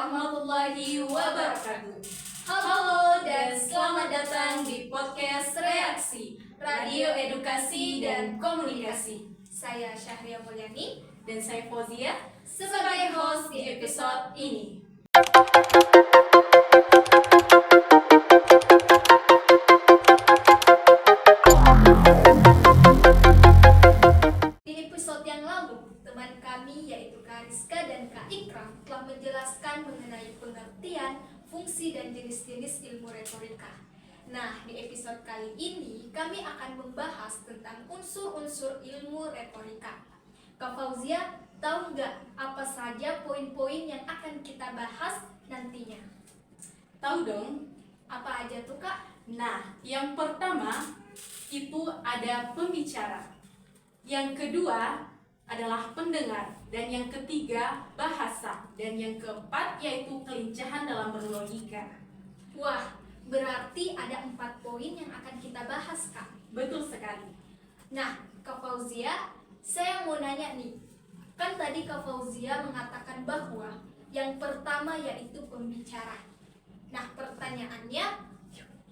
warahmatullahi wabarakatuh. Halo dan selamat datang di podcast Reaksi, Radio Edukasi dan Komunikasi. Saya Syahria Mulyani dan saya Fauzia sebagai host di episode ini. Di episode yang lalu, teman kami yaitu Kak Rizka dan Kak Ikram telah menjelaskan mengenai pengertian, fungsi dan jenis-jenis ilmu retorika. Nah, di episode kali ini kami akan membahas tentang unsur-unsur ilmu retorika. Kak Fauzia, tahu nggak apa saja poin-poin yang akan kita bahas nantinya? Tahu dong. Apa aja tuh, Kak? Nah, yang pertama itu ada pembicara. Yang kedua adalah pendengar, dan yang ketiga bahasa, dan yang keempat yaitu kelincahan dalam berlogika. Wah, berarti ada 4 poin yang akan kita bahas, Kak. Betul sekali. Nah, Kak Fauzia, saya mau nanya nih. Kan tadi Kak Fauzia mengatakan bahwa yang pertama yaitu pembicara. Nah, pertanyaannya,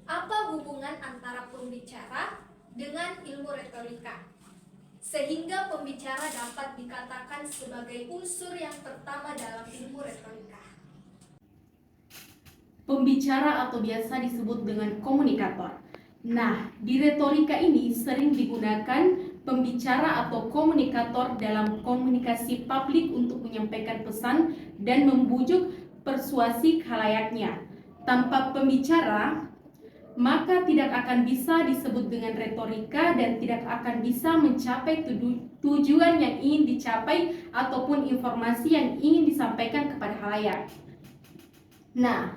apa hubungan antara pembicara dengan ilmu retorika? Sehingga pembicara dapat dikatakan sebagai unsur yang pertama dalam ilmu retorika. Pembicara atau biasa disebut dengan komunikator. Nah, di retorika ini sering digunakan pembicara atau komunikator dalam komunikasi publik untuk menyampaikan pesan dan membujuk persuasi khalayaknya. Tanpa pembicara, maka tidak akan bisa disebut dengan retorika dan tidak akan bisa mencapai tujuan yang ingin dicapai ataupun informasi yang ingin disampaikan kepada khalayak. Nah,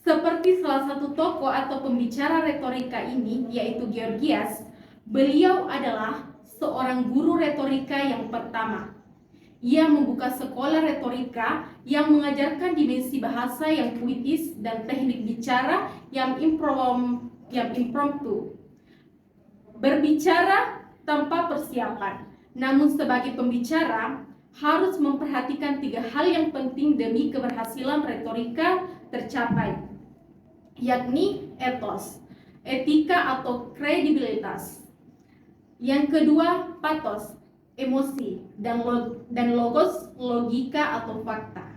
seperti salah satu tokoh atau pembicara retorika ini, yaitu Georgias, beliau adalah seorang guru retorika yang pertama. Ia membuka sekolah retorika yang mengajarkan dimensi bahasa yang puitis dan teknik bicara yang impromptu. Berbicara tanpa persiapan. Namun sebagai pembicara harus memperhatikan 3 hal yang penting demi keberhasilan retorika tercapai, yakni ethos, etika atau kredibilitas. Yang kedua, pathos, emosi, dan logos, logika atau fakta.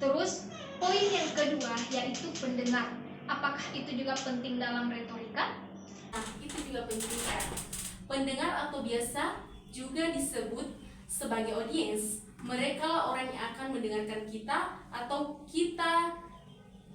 Terus, poin yang kedua yaitu pendengar. Apakah itu juga penting dalam retorika? Nah, itu juga penting kan. Pendengar atau biasa juga disebut sebagai audiens. Mereka lah orang yang akan mendengarkan kita atau kita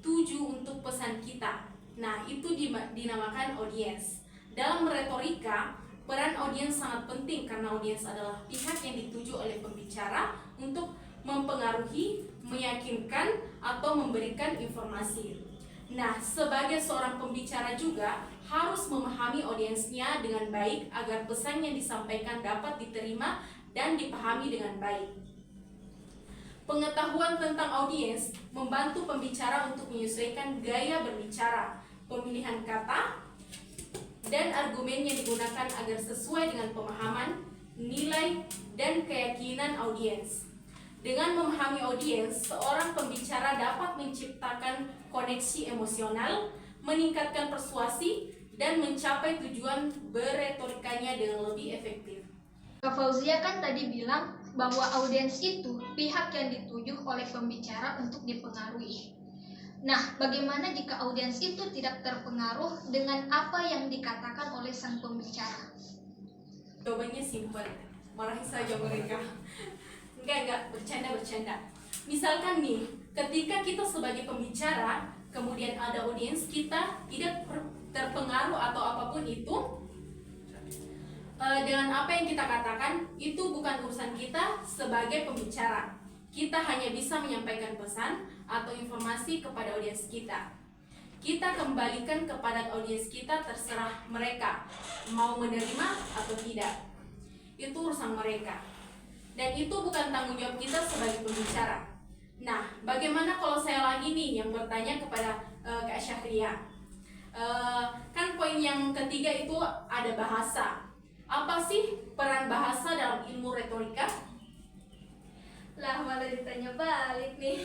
tuju untuk pesan kita. Nah, itu dinamakan audiens. Dalam retorika, peran audiens sangat penting karena audiens adalah pihak yang dituju oleh pembicara untuk mempengaruhi, meyakinkan, atau memberikan informasi. Nah, sebagai seorang pembicara juga harus memahami audiensnya dengan baik agar pesan yang disampaikan dapat diterima dan dipahami dengan baik. Pengetahuan tentang audiens membantu pembicara untuk menyesuaikan gaya berbicara, pemilihan kata, dan argumen yang digunakan agar sesuai dengan pemahaman, nilai, dan keyakinan audiens. Dengan memahami audiens, seorang pembicara dapat menciptakan koneksi emosional, meningkatkan persuasi, dan mencapai tujuan berretorikanya dengan lebih efektif. Kak Fauzia kan tadi bilang bahwa audiens itu pihak yang dituju oleh pembicara untuk dipengaruhi. Nah, bagaimana jika audiens itu tidak terpengaruh dengan apa yang dikatakan oleh sang pembicara? Jawabannya simpel, marahi saja mereka. Enggak, bercanda. Misalkan nih, ketika kita sebagai pembicara, kemudian ada audiens kita tidak terpengaruh atau apapun itu, dengan apa yang kita katakan, itu bukan urusan kita sebagai pembicara. Kita hanya bisa menyampaikan pesan atau informasi kepada audiens kita. Kita kembalikan kepada audiens kita, terserah mereka mau menerima atau tidak. Itu urusan mereka. Dan itu bukan tanggung jawab kita sebagai pembicara. Nah, bagaimana kalau saya lagi nih yang bertanya kepada Kak Syahria? Kan poin yang ketiga itu ada bahasa. Apa sih peran bahasa dalam ilmu retorika? Lah, malah Malah ditanya balik nih.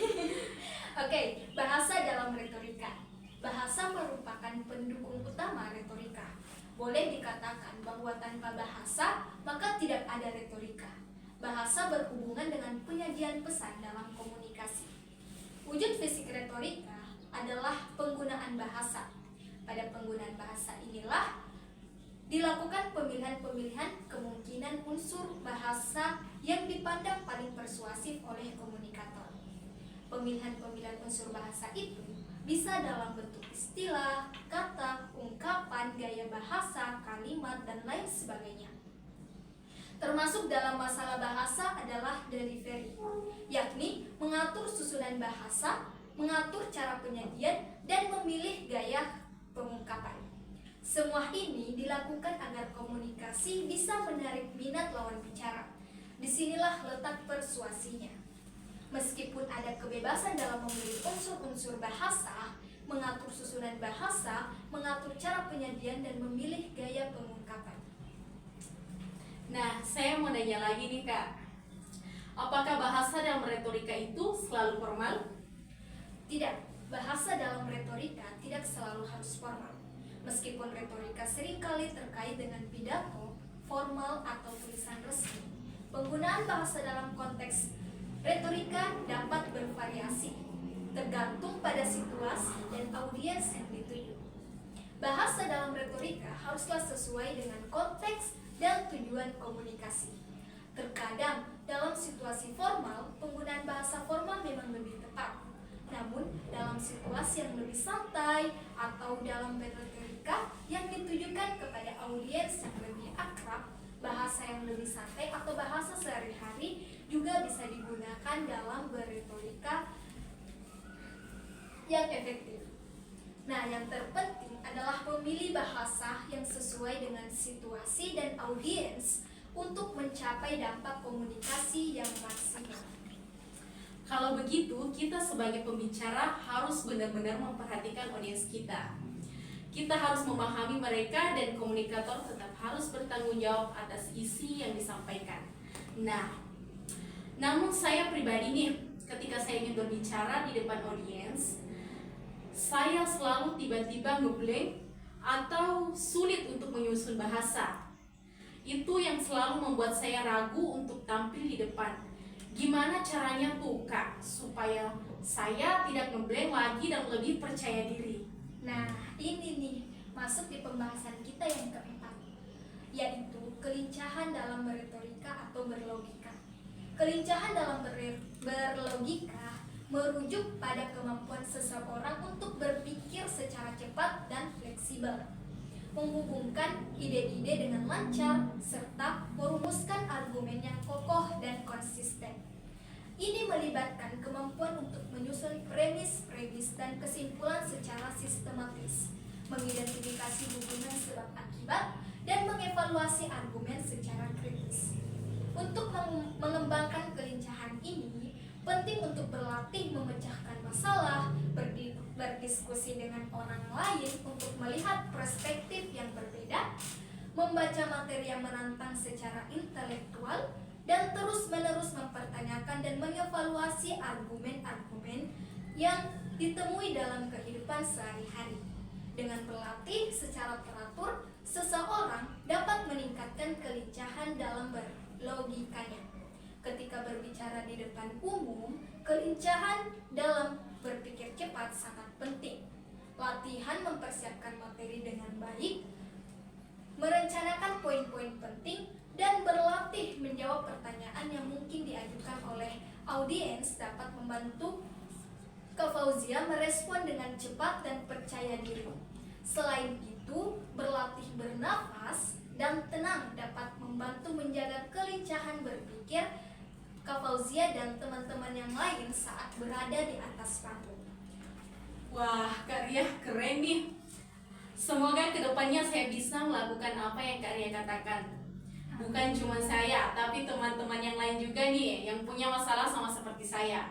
Oke, bahasa dalam retorika. Bahasa merupakan pendukung utama retorika. Boleh dikatakan bahwa tanpa bahasa, maka tidak ada retorika. Bahasa berhubungan dengan penyajian pesan dalam komunikasi. Wujud fisik retorika adalah penggunaan bahasa. Pada penggunaan bahasa inilah dilakukan pemilihan-pemilihan kemungkinan unsur bahasa yang dipandang paling persuasif oleh komunikator. Pemilihan-pemilihan unsur bahasa itu bisa dalam bentuk istilah, kata, ungkapan, gaya bahasa, kalimat, dan lain sebagainya. Termasuk dalam masalah bahasa adalah delivery, yakni mengatur susunan bahasa, mengatur cara penyajian, dan memilih gaya pengungkapan. Semua ini dilakukan agar komunikasi bisa menarik minat lawan bicara. Disinilah letak persuasinya. Meskipun ada kebebasan dalam memilih unsur-unsur bahasa, mengatur susunan bahasa, mengatur cara penyajian, dan memilih gaya pengungkapan. Nah, saya mau nanya lagi nih Kak, apakah bahasa dalam retorika itu selalu formal? Tidak, bahasa dalam retorika tidak selalu harus formal. Meskipun retorika seringkali terkait dengan pidato, formal, atau tulisan resmi, penggunaan bahasa dalam konteks retorika dapat bervariasi, tergantung pada situasi dan audiens yang dituju. Bahasa dalam retorika haruslah sesuai dengan konteks dan tujuan komunikasi. Terkadang dalam situasi formal, penggunaan bahasa formal memang lebih tepat. Namun, dalam situasi yang lebih santai atau dalam retorika yang ditujukan kepada audiens yang lebih akrab, bahasa yang lebih santai atau bahasa sehari-hari juga bisa digunakan dalam berretorika yang efektif. Nah, yang terpenting adalah memilih bahasa yang sesuai dengan situasi dan audiens untuk mencapai dampak komunikasi yang maksimal. Kalau begitu, kita sebagai pembicara harus benar-benar memperhatikan audiens kita. Kita harus memahami mereka dan komunikator tetap harus bertanggung jawab atas isi yang disampaikan. Nah, namun saya pribadi nih, ketika saya ingin berbicara di depan audiens, saya selalu tiba-tiba ngeblank atau sulit untuk menyusun bahasa. Itu yang selalu membuat saya ragu untuk tampil di depan. Gimana caranya tuh Kak, supaya saya tidak ngeblank lagi dan lebih percaya diri? Nah, ini nih masuk di pembahasan kita yang keempat, yaitu kelincahan dalam berretorika atau berlogika. Kelincahan dalam berlogika merujuk pada kemampuan seseorang untuk berpikir secara cepat dan fleksibel, menghubungkan ide-ide dengan lancar, serta merumuskan argumen yang kokoh dan konsisten. Ini melibatkan kemampuan untuk menyusun premis-premis dan kesimpulan secara sistematis, mengidentifikasi hubungan sebab akibat, dan mengevaluasi argumen secara kritis. Untuk mengembangkan kelincahan ini, penting untuk berlatih memecahkan masalah, berdiskusi dengan orang lain untuk melihat perspektif yang berbeda, membaca materi yang menantang secara intelektual, dan terus-menerus mempertanyakan dan mengevaluasi argumen-argumen yang ditemui dalam kehidupan sehari-hari. Dengan berlatih secara teratur, seseorang dapat meningkatkan kelincahan dalam berlogikanya. Ketika berbicara di depan umum, kelincahan dalam berpikir cepat sangat penting. Latihan mempersiapkan materi dengan baik, merencanakan poin-poin penting, dan berlatih menjawab pertanyaan yang mungkin diajukan oleh audiens dapat membantu Kak Fauzia merespon dengan cepat dan percaya diri. Selain itu, berlatih bernafas dan tenang dapat membantu menjaga kelincahan berpikir Kak Fauzia dan teman-teman yang lain saat berada di atas panggung. Wah, Kak Ria keren nih. Semoga kedepannya saya bisa melakukan apa yang Kak Ria katakan. Bukan cuma saya, tapi teman-teman yang lain juga nih yang punya masalah sama seperti saya.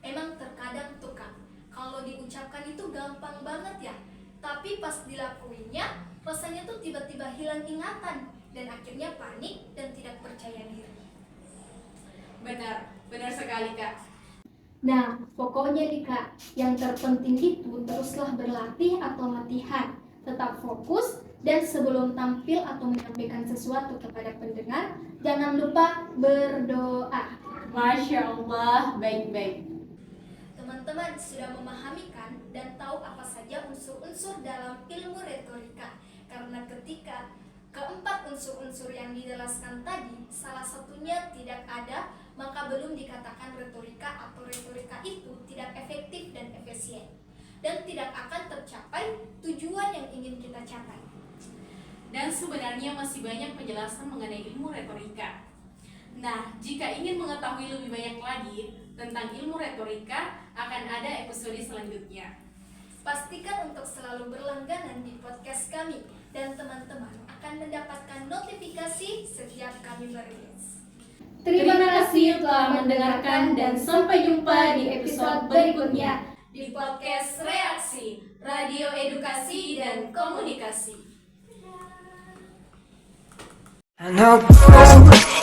Emang terkadang tuh Kak, kalau diucapkan itu gampang banget ya, tapi pas dilakuinnya rasanya tuh tiba-tiba hilang ingatan dan akhirnya panik dan tidak percaya diri. Benar sekali Kak. Nah, pokoknya nih Kak, yang terpenting itu teruslah berlatih atau latihan, tetap fokus, dan sebelum tampil atau menyampaikan sesuatu kepada pendengar, jangan lupa berdoa. Masya Allah, baik-baik. Teman-teman sudah memahami kan dan tahu apa saja unsur-unsur dalam ilmu retorika? Karena ketika keempat unsur-unsur yang dijelaskan tadi, salah satunya tidak ada, maka belum dikatakan retorika atau retorika itu tidak efektif dan efisien. Dan tidak akan tercapai tujuan yang ingin kita capai. Dan sebenarnya masih banyak penjelasan mengenai ilmu retorika. Nah, jika ingin mengetahui lebih banyak lagi tentang ilmu retorika, akan ada episode selanjutnya. Pastikan untuk selalu berlangganan di podcast kami dan teman-teman akan mendapatkan notifikasi setiap kami merilis. Terima kasih telah mendengarkan dan sampai jumpa di episode berikutnya di podcast Reaksi, Radio Edukasi dan Komunikasi. I know.